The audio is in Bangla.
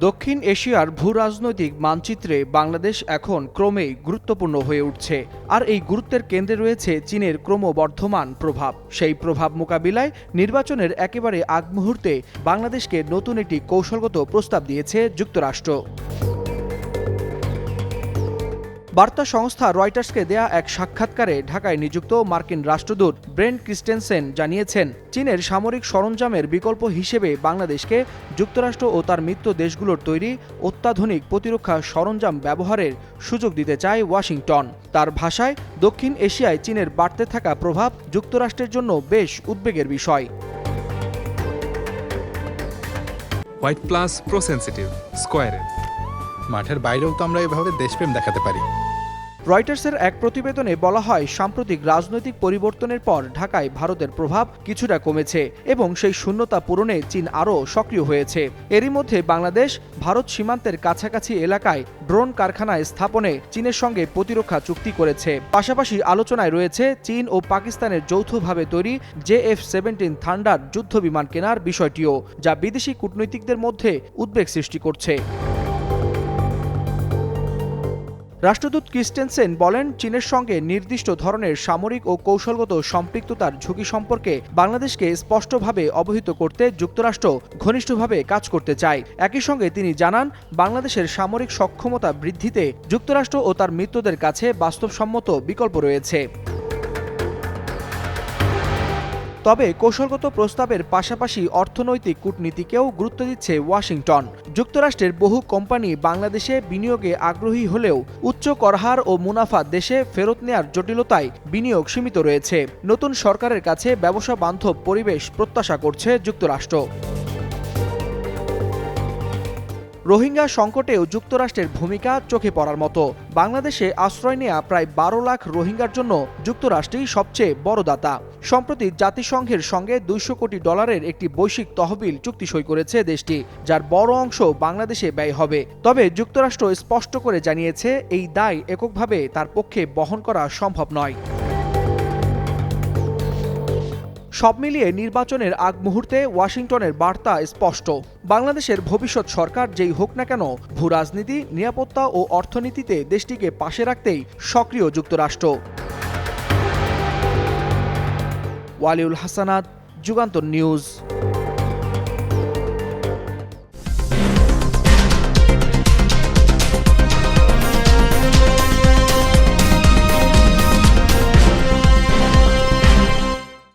দক্ষিণ এশিয়ার ভূরাজনৈতিক মানচিত্রে বাংলাদেশ এখন ক্রমেই গুরুত্বপূর্ণ হয়ে উঠছে। আর এই গুরুত্বের কেন্দ্রে রয়েছে চীনের ক্রমবর্ধমান প্রভাব। সেই প্রভাব মোকাবিলায় নির্বাচনের একেবারে আগ মুহূর্তে বাংলাদেশকে নতুন একটি কৌশলগত প্রস্তাব দিয়েছে যুক্তরাষ্ট্র। বার্তা সংস্থা রয়টার্সকে দেয়া এক সাক্ষাৎকারে ঢাকায় নিযুক্ত মার্কিন রাষ্ট্রদূত ব্রেন্ট ক্রিস্টেনসেন জানিয়েছেন, চীনের সামরিক সরঞ্জামের বিকল্প হিসেবে বাংলাদেশকে যুক্তরাষ্ট্র ও তার মিত্র দেশগুলোর তৈরি অত্যাধুনিক প্রতিরক্ষা সরঞ্জাম ব্যবহারের সুযোগ দিতে চায় ওয়াশিংটন। তার ভাষায়, দক্ষিণ এশিয়ায় চীনের বাড়তে থাকা প্রভাব যুক্তরাষ্ট্রের জন্য বেশ উদ্বেগের বিষয়। হোয়াইট প্লাস প্রো সেনসিটিভ স্কয়ারে মাঠের বাইরেও তো আমরা এভাবে দেশপ্রেম দেখাতে পারি। রয়টার্সের এক প্রতিবেদনে বলা হয়, সাম্প্রতিক রাজনৈতিক পরিবর্তনের পর ঢাকায় ভারতের প্রভাব কিছুটা কমেছে এবং সেই শূন্যতা পূরণে চীন আরও সক্রিয় হয়েছে। এরই মধ্যে বাংলাদেশ ভারত সীমান্তের কাছাকাছি এলাকায় ড্রোন কারখানা স্থাপনে চীনের সঙ্গে প্রতিরক্ষা চুক্তি করেছে। পাশাপাশি আলোচনায় রয়েছে চীন ও পাকিস্তানের যৌথভাবে তৈরি JF-17 থান্ডার যুদ্ধ বিমান কেনার বিষয়টিও, যা বিদেশি কূটনীতিকদের মধ্যে উদ্বেগ সৃষ্টি করছে। রাষ্ট্রদূত ক্রিস্টেনসেন বলেন, চীনের সঙ্গে নির্দিষ্ট ধরনের সামরিক ও কৌশলগত সম্পৃক্ততার ঝুঁকি সম্পর্কে বাংলাদেশকে স্পষ্টভাবে অবহিত করতে যুক্তরাষ্ট্র ঘনিষ্ঠভাবে কাজ করতে চায়। একই সঙ্গে তিনি জানান, বাংলাদেশের সামরিক সক্ষমতা বৃদ্ধিতে যুক্তরাষ্ট্র ও তার মিত্রদের কাছে বাস্তবসম্মত বিকল্প রয়েছে। তবে কৌশলগত প্রস্তাবের পাশাপাশি অর্থনৈতিক কূটনীতিকেও গুরুত্ব দিচ্ছে ওয়াশিংটন। যুক্তরাষ্ট্রের বহু কোম্পানি বাংলাদেশে বিনিয়োগে আগ্রহী হলেও উচ্চ করহার ও মুনাফা দেশে ফেরত নেয়ার জটিলতায় বিনিয়োগ সীমিত রয়েছে। নতুন সরকারের কাছে ব্যবসা বান্ধব পরিবেশ প্রত্যাশা করছে যুক্তরাষ্ট্র। রোহিঙ্গা সংকটেও যুক্তরাষ্ট্রের ভূমিকা চোখে পড়ার মতো। বাংলাদেশে আশ্রয় নেয়া প্রায় 12 লাখ রোহিঙ্গার জন্য যুক্তরাষ্ট্রই সবচেয়ে বড় দাতা। সম্প্রতি জাতিসংঘের সঙ্গে $200 কোটি একটি বৈশ্বিক তহবিল চুক্তি সই করেছে দেশটি, যার বড় অংশ বাংলাদেশে ব্যয় হবে। তবে যুক্তরাষ্ট্র স্পষ্ট করে জানিয়েছে, এই দায় এককভাবে তার পক্ষে বহন করা সম্ভব নয়। সব মিলিয়ে নির্বাচনের আগ মুহূর্তে ওয়াশিংটনের বার্তা স্পষ্ট। বাংলাদেশের ভবিষ্যৎ সরকার যেই হোক না কেন, ভূরাজনীতি, নিরাপত্তা ও অর্থনীতিতে দেশটিকে পাশে রাখতেই সক্রিয় যুক্তরাষ্ট্র। ওয়ালিউল হাসানাত, যুগান্তর নিউজ।